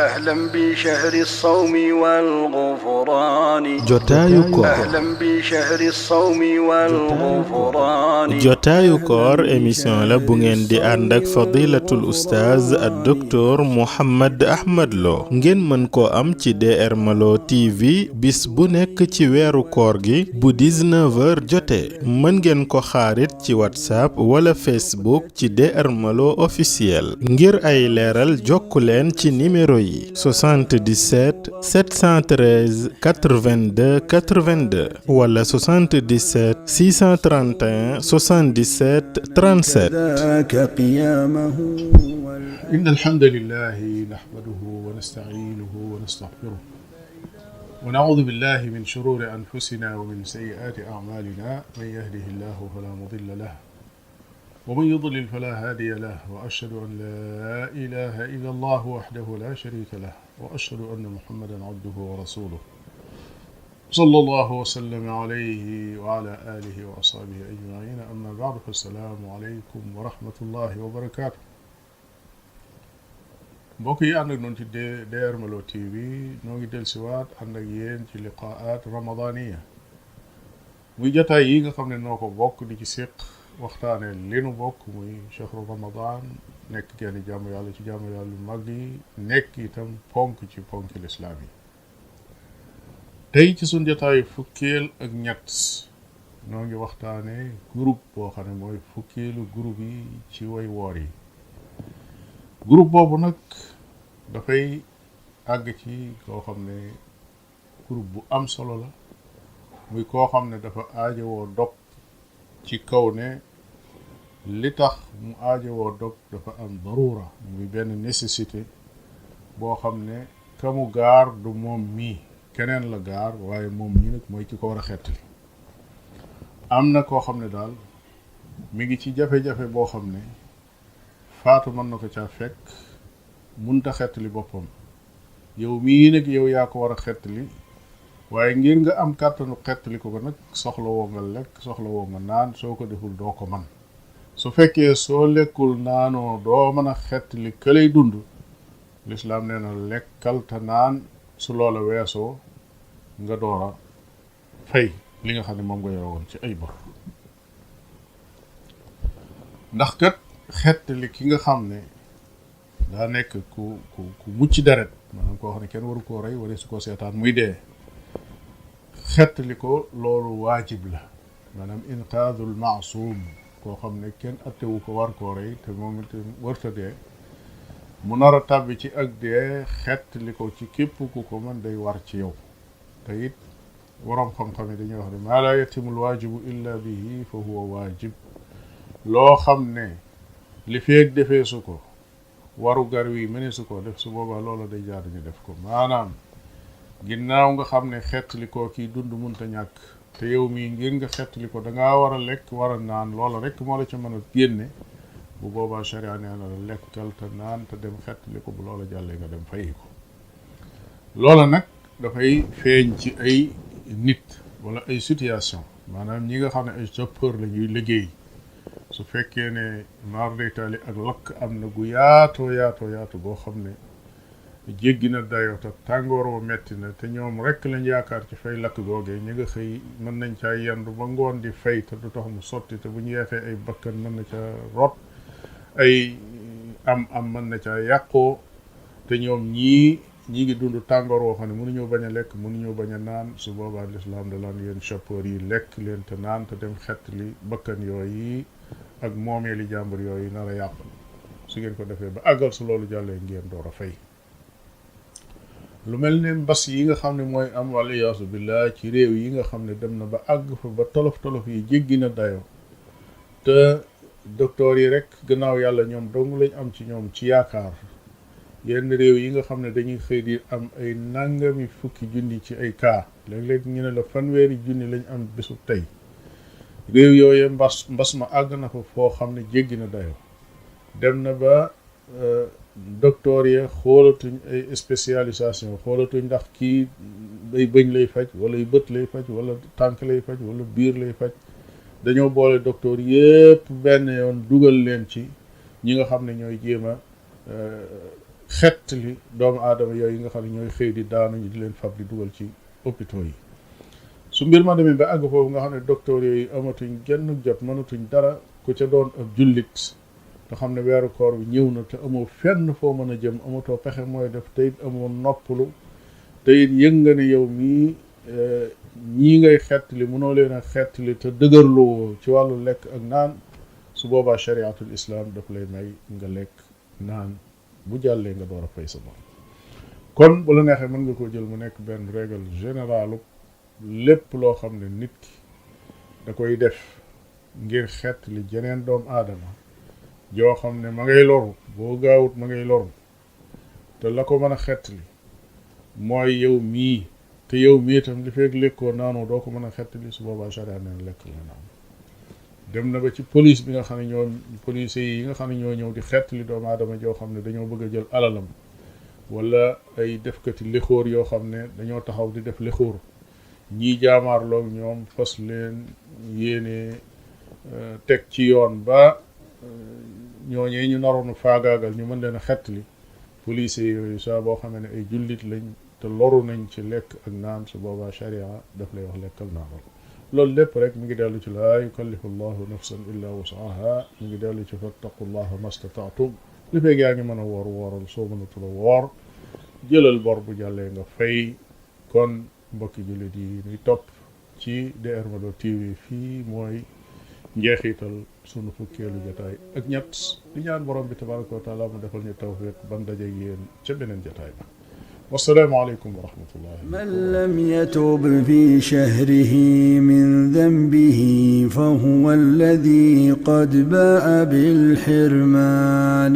أهلا بشهر الصوم والغفران Jotayu Koor أهلا بشهر الصوم والغفران Jotayu Koor émission la bu ngeen di ànd ak fadilatul oustaz ak docteur Mouhammad Ahmad LØ ngeen mën koo am ci DR Malo TV bis bu nekk ci weeru koor gi bu 19h jotee mën ngeen ko xaarit ci WhatsApp wala Facebook ci DR Malo officiel ngir ay leeral jokku leen ci numéro yi 77 713 82 82 wala 77 631 77 37. إن الحمد لله نحمده ونستعينه ونستغفره ونعوذ بالله من شرور أنفسنا ومن سيئات أعمالنا من يهده الله فلا مضل له ومن يضلل فلا هادي له وأشهد أن لا إله إلا الله وحده لا شريك له وأشهد أن محمدا عبده ورسوله صلى الله وسلم عليه وعلى آله وأصحابه أجمعين أما بعد فالسلام عليكم ورحمة الله وبركاته mbokk yi ànd ak noonu ci DR Malo TV ñoo ngi dellusiwaat ànd ak yéen ci liqaat ramadaniya muy jotaay yi nga xam ne noo ko bokk di ci séq waxtaane li nu bokk muy chahru ramadan nekk genn jàmm yàlla ci jàmm yàlla yu mag yi nekk itam ponk ci ponk lislaam yi tey ci suñ jotaayu fukkeel ak ñett noo ngi waxtaane groupe boo xam ne mooy fukkeelu groupe yi ci way woor yi groupe boobu nag dafay àgg ci koo xam ne groupe bu am solo la muy koo xam ne dafa aajowoo dog ci kaw ne li tax mu aajowoo dog dafa am darura muy benn nécessité boo xam ne ka mu gaar du moom mii keneen la gaar waaye moom mii nag mooy ki ko war a xettali am na koo xam ne daal mi ngi ci jafe-jafe boo xam ne faatu mën na ko caa fekk munta xettali boppam yow mii nag yow yaa ko war a xettali waaye ngir nga am kàttanu xettali ko nag soxla woo nga lekk soxla woo nga naan soo ko deful doo ko man su fekkee soo lekkul naanoo doo mën a xettali këlay dund lislaam nee na lekkal te naan su loola weesoo nga door a fay li nga xam ne moom nga yoroon ci ay bor ndax kat xettali ki nga xam ne daa nekk ku mucc deret maanaam koo xam ne kenn waru koo rey wala su ko seetaan muy dee xettali ko loolu waajib la maanaam inqaadul maasuum koo xam ne kenn attewu ko war koo rey te moom itam warta dee mu nar a tàbbi ci ak dee xettali ko ci képp ku ko mën day war ci yow te it waroom xam-xam yi dañuy wax ne maa laa yatimul waajibu illa bihi fa huwa waajib loo xam ne li feeg defee su ko waru gar wi mëne su ko def su boobaa loola day jaar ñu def ko maanaam ginnaaw nga xam ne xettali koo kii dund munta ñàkk te yow mii ngir nga xettali ko dangaa war a lekk war a naan loola rek moo la ca mën a génne bu boobaa sharia nee na la lekkal te naan te dem xettali ko bu loola jàllee nga dem fayi ko loola nag dafay feeñ ci ay nit wala ay situation maanaam ñi nga xam ne ay chauffeur la ñuy liggéey su fekkee ne maar deytaali ak lakk am na gu yaatu boo xam ne jéggi na dayoo te tàngoor wa metti na te ñoom rekk lañ yaakaar ci fay lakk googee ñi nga xëy mën nañ caa yendu ba ngoon di fay te du tax mu sotti te bu ñu yeexee ay bakkan mën na ca rot ay am mën na caa yàqoo te ñoom ñi ngi dund tàngoor woo xam ne mënuñoo bañ a lekk mënuñoo bañ a naan su boobaa lislaam da laan yéen chauffeur yi lekk leen te naan te dem xett li bakkan yooyu ak moomeeli jàmbur yooyu nar a yàqu su ngeen ko defee ba àggal su loolu jàllee ngeen door a fay lu mel ne mbas yi nga xam ne mooy am wala yaasu billah ci réew yi nga xam ne dem na ba àgg fa ba tolof yi jéggi na dayoo te docteur yi rek gannaaw yàlla ñoom dong lañ am ci ñoom ci yaakaar yenn réew yi nga xam ne dañuy xëy di am ay nangami fukki junni ci ay cas léeg-léeg ñu ne la fanweeri junni lañ am bésu tey réew yooyu mbas ma àgg na fa foo xam ne jéggi na dayoo dem na ba docteur ya xoolatuñ ay spécialisation xoolatuñ ndax kii ay bëñ lay faj wala ay bët lay faj wala tànk lay faj wala biir lay faj dañoo boole docteur yépp benn yoon dugal leen ci ñi nga xam ne ñooy jéem a xettali doomu aadama yooyu nga xam ne ñooy xëy di daanu ñu di leen fab di dugal ci hôpitaux yi. su mbir ma demee ba àgg foofu nga xam ne docteur yooyu amatuñ genn jot mënatuñ dara ku ca doon ab jullit te xam ne weeru koor bi ñëw na te amoo fenn foo mën a jëm amatoo pexe mooy def te it amoo noppalu te it yëg nga ne yow mii ñii ngay xettali mënoo leen a xettali te dëgërloo ci wàllu lekk ak naan su boobaa chariatul islam daf lay may nga lekk naan bu jàllee nga door a fay sa bor. kon bu la neexee mën nga koo jël mu nekk benn règle générale lépp loo xam ne nit ki da koy def ngir xettali jeneen doomu aadama joo xam ne ma ngay loru boo gaawut ma ngay loru te la ko mën a xettali mooy yow mii te yow mii itam li fekk lekkoo naanoo doo ko mën a xettali su boobaa charia neen lekk la naan. dem na ba ci police bi nga xam ne ñoo police yi nga xam ne ñoo ñëw di xettali doomu aadama joo xam ne dañoo bëgg a jël alalam wala ay defkati lixóor yoo xam ne dañoo taxaw di def lixóor ñii jaamaarloog ñoom fas leen yéene teg ci yoon ba ñooñee ñu naroon faagaagal ñu mën leen a xettali police yooyu saa boo xamee ne ay jullit lañ te loru nañ ci lekk ak naan su boobaa sharia daf lay wax lekkal naanal. loolu lépp rek mi ngi dellu ci laa yukallifu llahu nafsan illa wusaha mi ngi dellu ci fattaqullaha mastataatum li feeg yaa ngi mën a woor wooral soo mënatula woor jëlal bor bu jàllee nga fay. kon mbokki jullit yi ñuy topp ci DR Malo TV fii mooy njeexital sunu fukkeelu jotaay ak ñett di ñaan borom bi tabaraka wa taala mu defal ñu tawfiq ban daje ak yéen ca beneen jotaay ba. والسلام عليكم ورحمة الله. من لم يتوب في شهره من ذنبه فهو الذي قد باء بالحرمان.